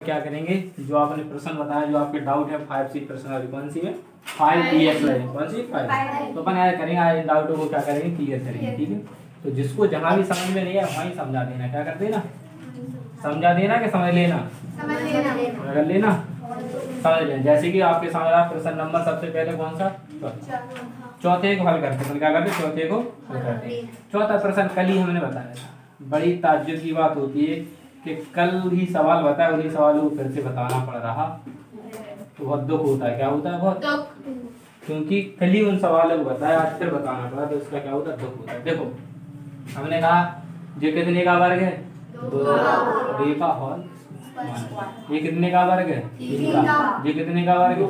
क्या करेंगे, जो आपने प्रश्न बताया, जो आपके डाउट है 5C प्रश्न वाली कौन सी है 5EX है, कौन सी 5, तो अपन ऐसा करेंगे आज इन डाउटों को क्या करेंगे क्लियर करेंगे। ठीक है, तो जिसको जहाँ भी समझ में नहीं है वहीं समझा देना। क्या कर देना, समझा देना कि समझ लेना, कर लेना समझ लेना। जैसे कि आपके सामने प्रश्न नंबर सबसे पहले कौन सा, चौथे को हल करते हैं। क्या करते हैं, चौथे को हल करते हैं। चौथा प्रश्न कल ही हमने बताया था। बड़ी ताज्जुब की बात होती है कि कल ही सवाल बताया, उन्हीं सवालों को फिर से बताना पड़ रहा, तो बहुत दुख होता है। क्या होता है, बहुत दुख, क्योंकि कल ही उन सवालों को बताया, आज फिर बताना पड़ा, तो इसका क्या होता है, दुख होता है। देखो हमने कहा ये कितने का वर्ग है, 2 का हॉल, ये कितने का वर्ग है, 3 का, ये कितने का वर्ग है,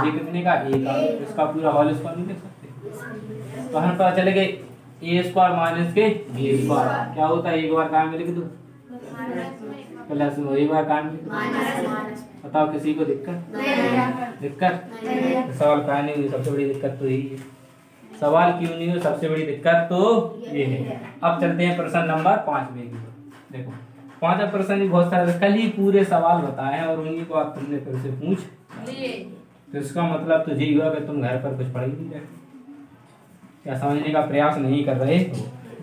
ये कितने का, 1 का, इसका पूरा हॉल स्क्वायर नहीं लिख सकते। तो हमें पता चले कि a स्क्वायर माइनस के b स्क्वायर क्या होता है, एक बार काम में लिख दो प्लस में, एक बार काम में बताओ किसी को दिक्कत, दिक्कत सवाल का नहीं हुई, सबसे बड़ी दिक्कत तो यही है, सवाल क्यों नहीं हो, सबसे बड़ी दिक्कत तो ये है। अब चलते हैं प्रश्न नंबर 5 में की। देखो 5वां प्रश्न भी बहुत सारे कल ही पूरे सवाल बताए हैं और उन्हीं को आप तुमने फिर से पूछ लिए, तो इसका मतलब तो यही हुआ कि तुम घर पर कुछ पढ़ ही नहीं रहे, क्या समझने का प्रयास नहीं कर रहे।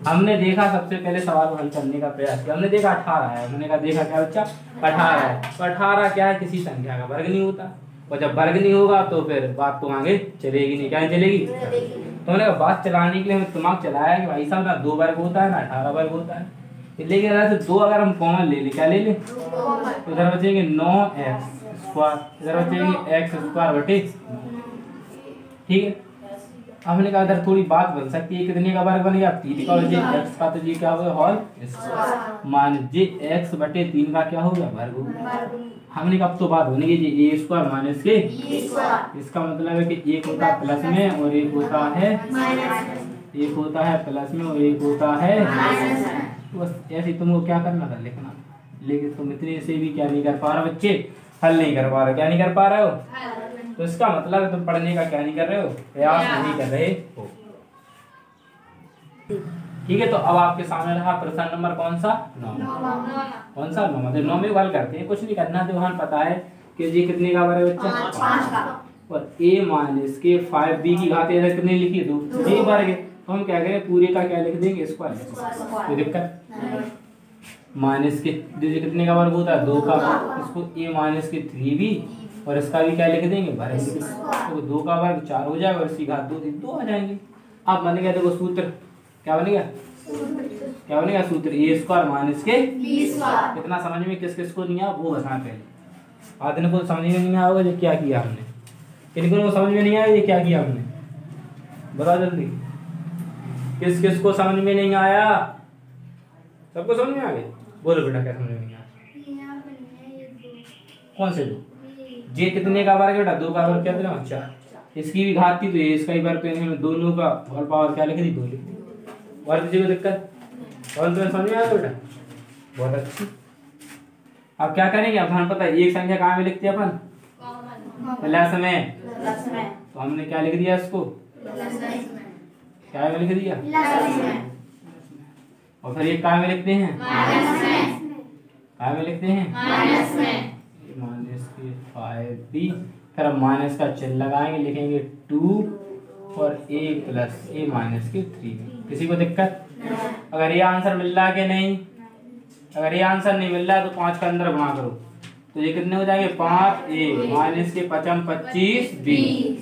हमने देखा सबसे पहले सवाल को हल करने का प्रयास किया, हमने देखा 18 है, हमने कहा देखा क्या बच्चा 18 है, तो 18 क्या है, किसी संख्या का वर्ग नहीं होता, और जब वर्ग नहीं होगा तो फिर बात तो आगे चलेगी नहीं। क्या नहीं चलेगी, तो हमने कहा बात चलाने के लिए हमें दिमाग चलाया कि भाई साहब ना 2 वर्ग होता है ना 18 वर्ग होता है, लेकिन अगर 2 अगर हम कॉमन ले ले, क्या ले ले, तो इधर बचेंगे 9x स्क्वायर, इधर बचेंगे x स्क्वायर बटे, ठीक है। हमने कहा इधर थोड़ी बात बन सकती है, कितने का वर्ग बनेगा 3 का, और जे x का, तो जी क्या होगा हॉल माइनस जे x बटे 3 का क्या होगा वर्ग होगा। हमने कहा अब तो बात बनेगी जी a स्क्वायर माइनस के, इसका मतलब है कि एक होता है प्लस में और एक होता है माइनस, एक होता है प्लस में और एक होता है माइनस। बस ऐसे तुमको क्या करना था, लिखना, लेकिन तुम इतने से भी क्या नहीं कर पा रहे बच्चे, हल नहीं कर पा रहे, क्या नहीं कर पा रहे हो, तो इसका मतलब तुम पढ़ने का क्या नहीं कर रहे हो, प्रयास नहीं कर रहे हो। ठीक है, तो अब आपके सामने रहा प्रश्न नंबर कौन सा, 9, कौन सा 9, मतलब 9 में हल करते हैं, कुछ नहीं करना, तो वहां पता है कि जी कितने का वर्ग है बच्चा 5 का, और a माइनस के 5b की घात इधर कितने लिखी है 2, ये वर्ग है, तो हम क्या करें पूरे का क्या लिख देंगे स्क्वायर, कोई दिक्कत माइनस के कितने का वर्ग होता है 2 का, इसको a माइनस के 3b और इसका भी क्या लिख देंगे वर्ग, तो 2 का वर्ग 4 हो जाएगा और इसकी घात 2 आ जाएंगे। अब बन गया देखो सूत्र, क्या बनेगा, क्या बनेगा सूत्र a स्क्वायर माइनस के b स्क्वायर। कितना समझ में किस किस को नहीं आया वो बताना पहले, आधे को समझ में नहीं आया होगा जो क्या किया हमने, किनको समझ में नहीं आया ये क्या किया हमने, बताओ जल्दी, किस किस को समझ में नहीं आया, सबको समझ में आ गया, बोलो बेटा क्या समझ में नहीं आया, कौन से 2, जे कितने का वर्ग बेटा 2 का वर्ग क्या था 4, इसकी भी घात थी तो ये इसका ही वर्ग, तो दोनों का होल पावर क्या लिख दी 2 लिख दी, और किसी को दिक्कत, और तुम्हें समझ में आया बेटा, बहुत अच्छी। अब क्या करेंगे, अब हमें पता है एक संख्या कहाँ में लिखते हैं अपन प्लस में, तो हमने क्या लिख दिया इसको क्या में लिख दिया, और फिर एक कहाँ में लिखते हैं कहाँ में लिखते हैं माइनस के 5b, फिर हम माइनस का चिन्ह लगाएंगे, लिखेंगे 2 और a प्लस a माइनस के 3। किसी को दिक्कत, अगर ये आंसर मिल रहा है कि नहीं, अगर ये आंसर नहीं मिल रहा है तो 5 का अंदर गुणा करो, तो ये कितने हो जाएंगे 5a माइनस के 5 25b,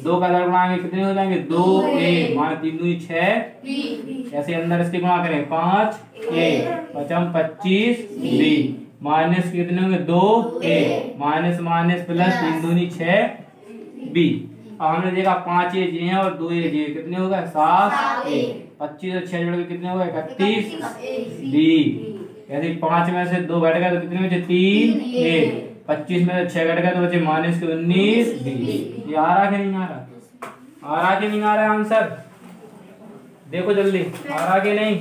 2 का अंदर गुणाएंगे कितने हो जाएंगे 2a माइनस 3 दूनी 6b, ऐसे अंदर इसके गुणा करें 5a 5 25b माइनस कितने होंगे 2a माइनस माइनस प्लस 3 दूनी 6b। अब हमने देखा 5a जी हैं और 2a जी कितने होगा 7a, 25 और 6 जोड़ के कितने होगा 31b, यदि 5 में से 2 घट गया तो कितने बचे 3a, 25 में से 6 घट गया तो बचे माइनस के 19b। ये आ रहा कि नहीं आ रहा, आ रहा कि नहीं आ रहा आंसर, देखो जल्दी आ रहा कि नहीं,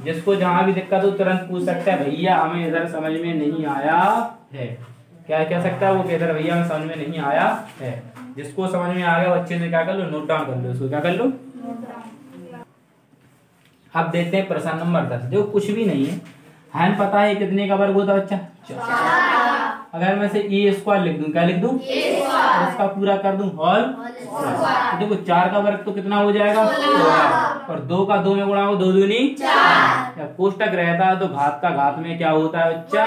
जिसको जहां भी दिक्कत हो तुरंत पूछ सकता है भैया हमें इधर समझ में नहीं आया है, क्या कह सकता है वो इधर भैया हमें समझ में नहीं आया है। जिसको समझ में आ गया वो अच्छे से क्या कर लो नोट डाउन कर लो, उसको क्या कर लो। अब देखते हैं प्रश्न नंबर 10, जो कुछ भी नहीं है, हमें पता है कितने का वर्ग होता है बच्चा 4, अगर मैं से ए स्क्वायर लिख दूं, क्या लिख दूं, और इसका पूरा कर दूं होल तो देखो 4 का वर्ग तो कितना हो जाएगा, और 2 का 2 में गुणा हो, 2 दूनी 4। जब कोष्टक रहता है तो घात का घात में क्या होता है बच्चा,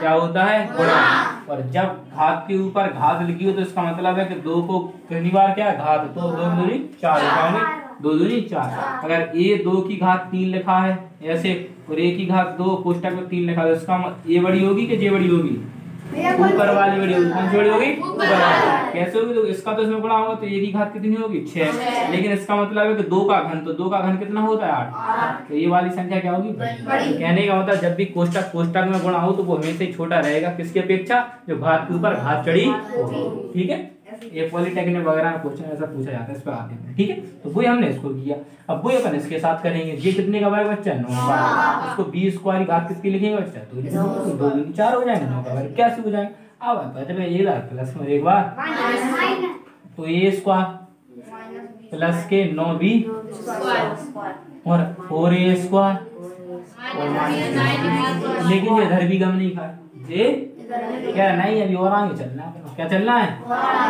क्या होता है, गुणा। और जब घात के ऊपर घात लिखी हो तो इसका मतलब है कि 2 को कितनी बार क्या घात, तो 2 दूनी 4 हो जाएंगे, 2 दूनी 4। अगर ए 2 की घात 3 लिखा है ऐसे, और ए की घात 2 कोष्टक में 3 लिखा है, इसका ए बड़ी होगी कि जे बड़ी होगी, ऊपर वाली बड़ी होगी। कौन सी बड़ी होगी, ऊपर वाली। कैसे होगी, तो इसका तो इसमें गुणा होगा तो ए की घात कितनी होगी, 6। लेकिन इसका मतलब है कि 2 का घन, तो 2 का घन कितना होता है, 8। तो ये वाली संख्या क्या होगी, बड़ी। कहने का होता है जब भी कोष्टक में गुणा हो तो वो हमेशा ही छोटा रहेगा किसकी अपेक्षा, जो घात के ऊपर घात चढ़ी होगी। ठीक है, ये पॉलिटेक्निक वगैरह में क्वेश्चन ऐसा पूछा जाता है, इस पर आते हैं। ठीक है, तो वही हमने इसको किया। अब वही अपन इसके साथ करेंगे। ये कितने का वर्ग बच्चा, 9 का। इसको b स्क्वायर घात कितनी लिखेंगे बच्चा, 2 दूनी 4 हो जाएंगे, 9 का वर्ग कैसे हो जाएगा। अब जब एक बार प्लस में एक बार तो ए स्क्वायर प्लस के 9b और 4a स्क्वायर और माइनस, लेकिन ये इधर भी गम नहीं खाए, ये क्या नहीं, अभी और आगे चलना है। क्या चलना है,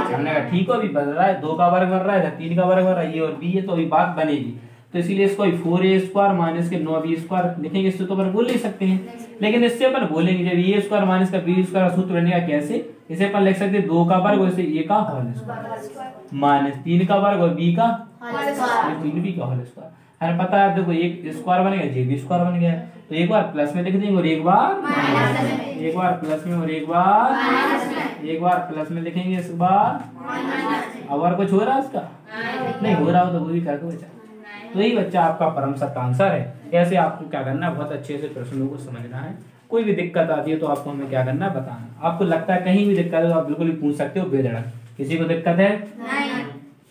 हमने कहा ठीक हो, अभी बन रहा है 2 का वर्ग बन रहा है, 3 का वर्ग बन रहा है, ये और b है तो अभी बात बनेगी। तो इसीलिए इसको 4a स्क्वायर माइनस के 9b स्क्वायर लिखेंगे। इससे तो अपन बोल नहीं सकते हैं, लेकिन इससे अपन बोलेंगे जब a स्क्वायर माइनस का b स्क्वायर का सूत्र बनेगा कैसे, इसे अपन लिख सकते हैं 2 का वर्ग वैसे a का होल स्क्वायर माइनस 3 का वर्ग और b का होल स्क्वायर, 3b का होल स्क्वायर। हमें पता है देखो एक स्क्वायर बनेगा, जे बी स्क्वायर बन गया। तो एक बार प्लस में लिख देंगे और एक बार माइनस में, एक बार प्लस में और एक बार माइनस में, एक बार प्लस में लिखेंगे इस बार माइनस। अब और कुछ हो रहा है इसका, नहीं हो रहा हो तो वो भी करके बचा। तो यही बच्चा आपका परम सत्य आंसर है। कैसे आपको क्या करना है, बहुत अच्छे से प्रश्नों को समझना है। कोई भी दिक्कत आती है तो आपको हमें क्या करना है, बताना। आपको लगता है कहीं भी दिक्कत है तो आप बिल्कुल भी पूछ सकते हो बेधड़क। किसी को दिक्कत है,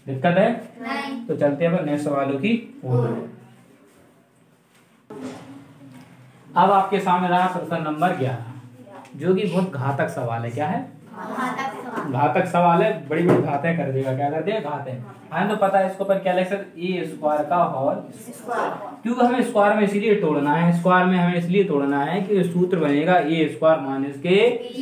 दिक्कत है नहीं, तो चलते हैं नेक्स्ट सवालों की ओर। अब आपके सामने रहा प्रश्न नंबर 11, जो कि बहुत घातक सवाल है। क्या है, घातक सवाल है। बड़ी बड़ी घातें कर देगा। क्या कर देगा, घातें। हमें तो पता है इसको पर क्या लिख सकते, ए स्क्वायर का होल स्क्वायर। क्योंकि हमें स्क्वायर में इसलिए तोड़ना है, स्क्वायर में हमें इसलिए तोड़ना है कि सूत्र बनेगा ए स्क्वायर माइनस के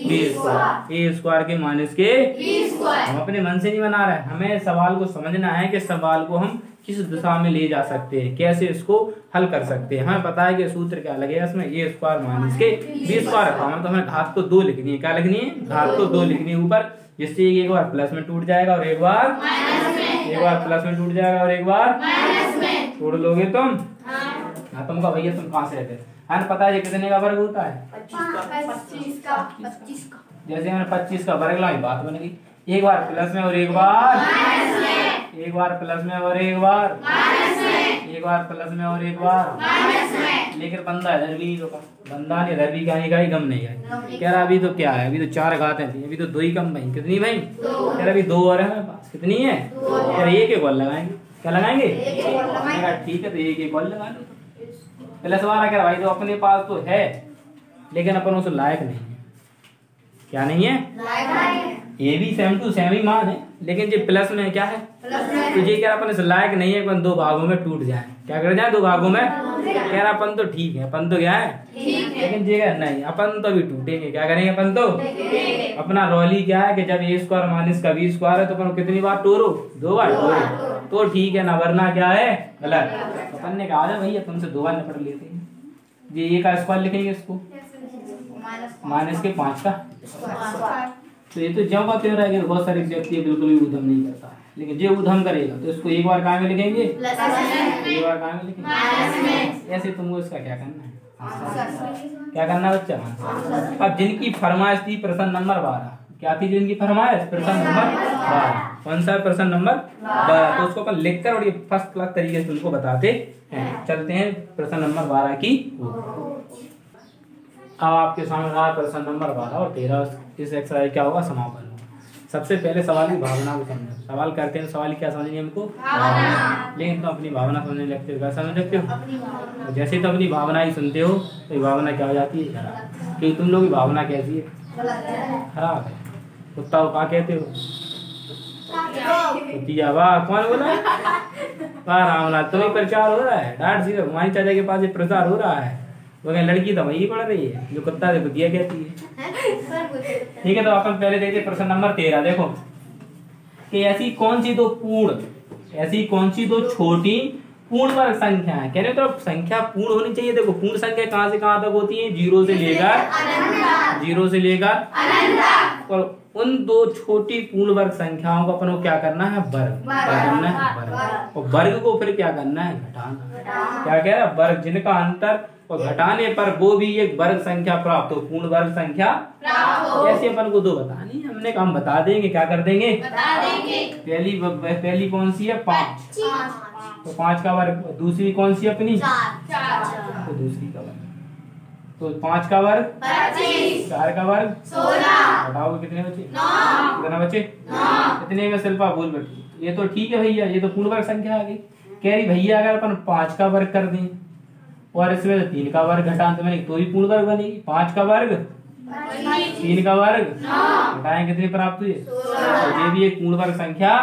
बी स्क्वायर, ए स्क्वायर के माइनस के बी स्क्वायर। हम अपने मन से नहीं बना रहे, हमें सवाल को समझना है कि सवाल को हम किस दिशा में ले जा सकते हैं, कैसे इसको हल कर सकते हैं। हमें पता है कि सूत्र क्या लगेगा इसमें, ए स्क्वायर माइनस के बी स्क्वायर रखा है तो हमें घात को 2 लिखनी है। क्या लिखनी है, घात को 2 लिखनी है ऊपर, जिससे एक बार प्लस में टूट जाएगा और एक बार माइनस में, एक बार प्लस में टूट जाएगा और एक बार माइनस में। तोड़ लोगे तुम, हाँ तुमका भैया तुम कहाँ से रहते हैं। हमें पता है कितने का वर्ग होता है, 25 का। जैसे मैंने 25 का वर्ग लाई, बात बन गई। एक बार प्लस में और एक बार माइनस में, एक बार प्लस में और एक बार माइनस में, एक बार प्लस में और एक बार माइनस में। लेकिन बंदा इधर भी नहीं रुका, बंदा ने इधर भी कहीं का ही गम नहीं है। कह रहा अभी तो क्या है, अभी तो 4 घातें थी, अभी तो 2 ही कम भाई। कितनी भाई, कह रहा अभी 2 और है मेरे पास। कितनी है, कह रहा एक बॉल लगाएंगे। क्या लगाएंगे, ठीक है तो एक बॉल लगा लो। पहले सवाल है, कह रहा भाई तो अपने पास तो है लेकिन अपन उस लायक नहीं है। क्या नहीं है, ये भी सेम टू सेम ही मान है, लेकिन जो प्लस में क्या है, तो ये क्या अपन इस लायक नहीं है, अपन 2 भागों में टूट जाए। क्या कर जाए, 2 भागों में। कह रहा अपन तो ठीक है, अपन तो क्या है, लेकिन ये नहीं, अपन तो भी टूटेंगे। क्या करेंगे, अपन तो अपना रौली क्या है कि जब ए स्क्वायर माइनस का बी स्क्वायर है तो अपन कितनी बार तोड़ो, 2 बार तोड़ो तो ठीक है ना, वरना क्या है गलत। अपन ने कहा भैया तुमसे 2 बार निपट लेते हैं। ये ए का स्क्वायर लिखेंगे इसको, माइनस के 5 का। तो ये तो ज्यों का त्यों रहेगा। बहुत सारे व्यक्ति बिल्कुल भी उधम नहीं करता है, लेकिन जो उधम करेगा तो इसको एक बार कहाँ में लिखेंगे, एक बार कहाँ में लिखेंगे। ऐसे तुमको इसका क्या करना है, क्या करना है बच्चा। अब जिनकी फरमाइश थी प्रश्न नंबर 12, क्या थी जिनकी फरमाइश, प्रश्न नंबर 12। कौन सा प्रश्न नंबर 12, तो उसको अपन लिखकर और ये फर्स्ट क्लास तरीके से उनको बताते हैं। चलते हैं प्रश्न नंबर 12 की। अब आपके सामने रहा प्रश्न नंबर 12 और 13। इस एक्सरसाइज क्या होगा, समापन होगा। सबसे पहले सवाल की भावना को समझो। सवाल करते हैं सवाल क्या समझेंगे हमको, भावना। लेकिन तुम अपनी भावना समझने लगते हो, क्या समझ लगते हो। जैसे तुम अपनी भावना ही सुनते हो तो ये भावना क्या हो जाती है, खराब। क्योंकि तुम लोग की भावना कैसी है, खराब है। कुत्ता को क्या कहते हो, कुतिया। वाह, कौन बोला, वाह रामनाथ। तुम्हें प्रचार हो रहा है, डांट सी हमारी चाचा के पास प्रचार हो रहा है। वो क्या लड़की तो वही पढ़ रही है जो कुत्ता देखो दिया कहती है। ठीक है, तो अपन पहले देखते प्रश्न नंबर 13। देखो कि ऐसी कौन सी दो छोटी पूर्ण वर्ग संख्या है। कहने तो संख्या पूर्ण होनी चाहिए। देखो पूर्ण संख्या कहाँ से कहाँ तक होती है? 0 से लेकर और उन दो छोटी पूर्ण वर्ग संख्याओं को अपन को क्या करना है? वर्ग करना है, वर्ग। और वर्ग को फिर क्या करना है? घटाना। क्या कह रहा है? वर्ग जिनका अंतर और घटाने पर वो भी एक वर्ग संख्या प्राप्त हो, पूर्ण वर्ग संख्या जैसे अपन को दो बतानी। हमने काम बता देंगे, क्या कर देंगे? पहली कौन सी है? 5। तो 5 का वर्ग। दूसरी कौन सी अपनी? 4। तो दूसरी का वर्ग। तो 5 का वर्ग 25, 4 का वर्ग 16। बताओ कितने बचे? 9। कितना बचे? 9। कितने में शिल्पा बोल बैठी? ये तो ठीक है भैया, ये तो पूर्ण वर्ग संख्या आ गई। कह रही भैया अगर अपन 5 का वर्ग कर दें और इसमें 3 का वर्ग घटा तो मैंने तो ही पूर्ण वर्ग बनेगी। 5 का वर्ग 3 का वर्ग घटाएं कितनी प्राप्त हुई? तो ये भी एक पूर्ण वर्ग संख्या,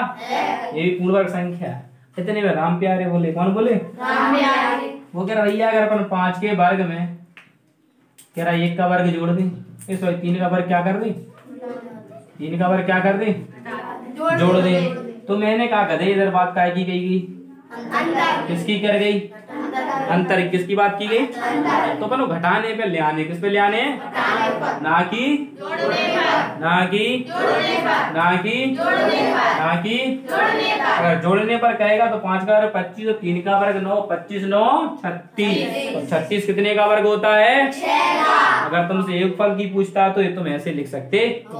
ये भी पूर्ण वर्ग संख्या। इतने में राम प्यारे बोले। कौन बोले? राम प्यारे। वो कह रहा भैया अगर अपन 5 के वर्ग में कह रहा 1 का वर्ग जोड़ दें, 3 का वर्ग क्या कर दें? 3 का वर्ग क्या कर दें? जोड़ दें। तो मैंने कहा गधे इधर बात काय की गई? किसकी कर गई? अंतर। किसकी बात की गई? तो अपन घटाने पे ले आने। किस पे ले आने? ना कि अगर जोड़ने पर कहेगा तो 5 का वर्ग 25 और 3 का वर्ग 9, 25 9 36। और 36 कितने का वर्ग होता है? 6। अगर तुमसे एक फल की पूछता तो ये तुम ऐसे लिख सकते हो।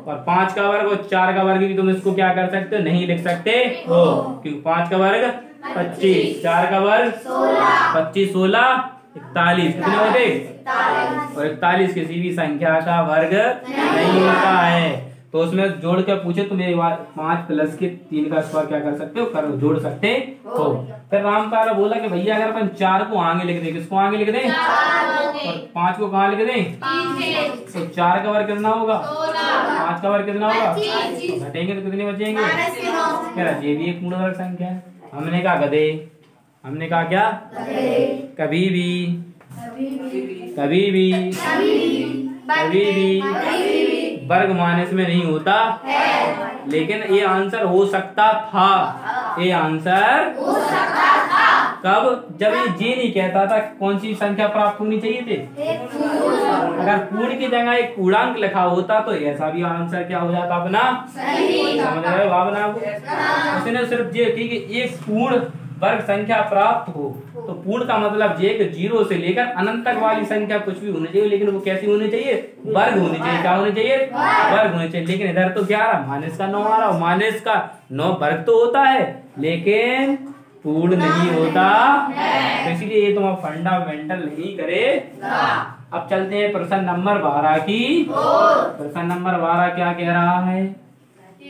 और 5 का वर्ग और 4 का वर्ग भी तुम इसको क्या कर सकते हो? नहीं लिख सकते हो, क्योंकि 5 का वर्ग 25, 4 का वर्ग 16, 25 16 41। कितने होते? 41। और 41 किसी भी संख्या का वर्ग नहीं होता है। तो उसमें जोड़ के पूछे तो मेरी बात 5 प्लस के 3 का स्क्वायर क्या कर सकते हो? कर जोड़ सकते हो। फिर रामपारा बोला कि भैया अगर अपन 4 को आगे लिख दें, किसको आगे लिख दें? और 5 को कहाँ लिख दें? तो 4 का वर्ग कितना होगा? 5 का वर्ग कितना होगा? तो घटेंगे तो कितने बचेंगे? ये भी एक पूर्ण वर्ग संख्या है। हमने कहा गधे, हमने कहा क्या? कभी भी वर्ग माइनस में नहीं होता है। लेकिन ये आंसर हो सकता था। ये आंसर हो सकता था कब? जब ये नहीं कहता था कौन सी संख्या प्राप्त होनी चाहिए थे। अगर पूर्ण की जगह एक पूर्णांक लिखा होता तो ऐसा भी आंसर क्या हो जाता अपना? समझ रहे हो भावना को? उसने सिर्फ ये की कि एक पूर्ण वर्ग संख्या प्राप्त हो। तो पूर्ण का मतलब ये कि 0 से लेकर अनंत तक वाली संख्या कुछ भी होनी चाहिए, लेकिन वो कैसी होनी चाहिए? वर्ग होनी चाहिए। क्या होनी चाहिए? वर्ग होनी चाहिए। लेकिन इधर तो क्या आ रहा? माइनस का 9 आ रहा। माइनस का 9 वर्ग तो होता है लेकिन पूर्ण नहीं होता। तो इसलिए ये तुम फंडामेंटल नहीं करे। अब चलते हैं प्रश्न नंबर 12 की। प्रश्न नंबर 12 क्या कह रहा है?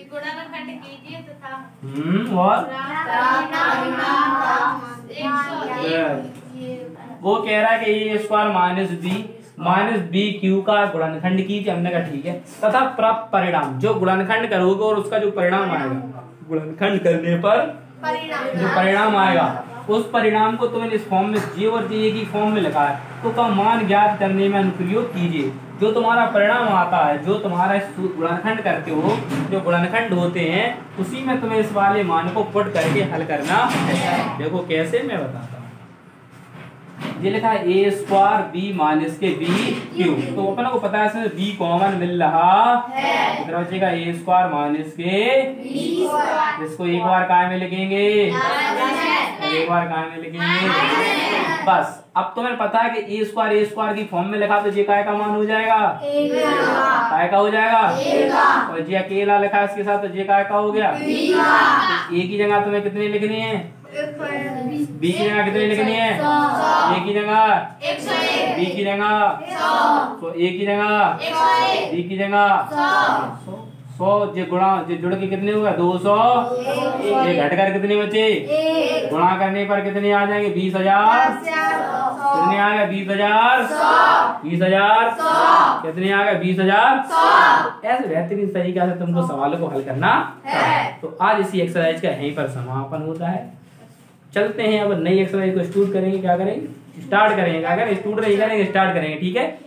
गुणनखंड कीजिए तथा और वो कह रहा है कि ए स्क्वायर माइनस बी क्यू का गुणनखंड कीजिए। हमने कहा ठीक है। तथा प्राप्त परिणाम, जो गुणनखंड करोगे और उसका जो परिणाम आएगा, गुणनखंड करने पर जो परिणाम आएगा उस परिणाम को तुमने इस फॉर्म में जे और जे की फॉर्म में लिखा है। तो का मान ज्ञात करने में अनुप्रयोग कीजिए। जो तुम्हारा परिणाम आता है, जो तुम्हारा गुणनखंड करते हो, जो गुणनखंड होते हैं, उसी में तुम्हें इस वाले मान को पुट करके हल करना है। देखो कैसे, मैं बताता हूँ। ये लिखा है ए स्क्वायर बी माइनस के बी क्यू। तो अपन को पता है इसमें बी कॉमन मिल रहा है। इधर बचेगा ए स्क्वायर माइनस के बी स्क्वायर। इसको एक बार काय में लिखेंगे, एक बार काय में लिखेंगे बस। अब तुम्हें पता है कि ए स्क्वायर की फॉर्म में लिखा तो जे काय का मान हो जाएगा, काय का हो जाएगा। और जे अकेला लिखा है इसके साथ तो जे काय का हो गया। ए की जगह तुम्हें कितने लिखनी है? बी की जगह कितनी लिखनी है? ए की जगह 101, बी की जगह 100, तो ए की जगह 101, बी की जगह 100। जो गुणा जो जुड़ के कितने हुआ? 200। ये घटकर कितने बचे? गुणा करने पर कितने आ जाएंगे? 20,000। कितने आ गए? 20,000। 20,000 कितने आ गए? 20,000। ऐसे बेहतरीन तरीके से तुमको सवालों को हल करना है। तो आज इसी एक्सरसाइज का यहीं पर समापन होता है। चलते हैं अब नई एक्सरसाइज को स्टार्ट करेंगे। क्या करेंगे? स्टार्ट करेंगे, क्या करें, स्टूडेंट नहीं करेंगे, स्टार्ट करेंगे, ठीक है।